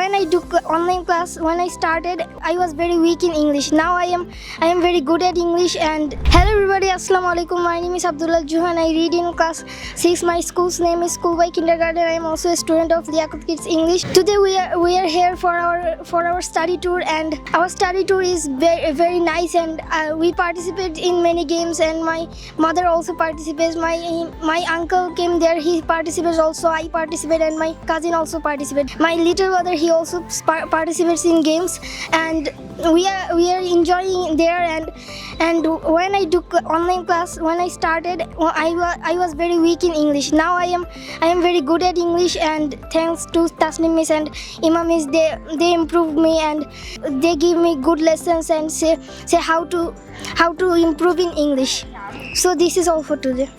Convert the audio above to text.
when I took online class, when I started, I was very weak in English. Now I am very good at English. And hello everybody, Assalamu alaikum. My name is Abdullah Juhan. I read in class 6. My school's name is School by Kindergarten. I am also a student of Liakat Kids English. Today we are here for our study tour, and our study tour is very nice, and we participate in many games, and my mother also participates. My uncle came there, he participates also. I participate, and my cousin also participate. My little brother, he also participates in games, and we are enjoying there. And when I took online class, when I started, I was very weak in English. Now I am very good at English, and thanks to Tasnim Miss and Imam Miss, they improved me, and they give me good lessons and say how to improve in English. So this is all for today.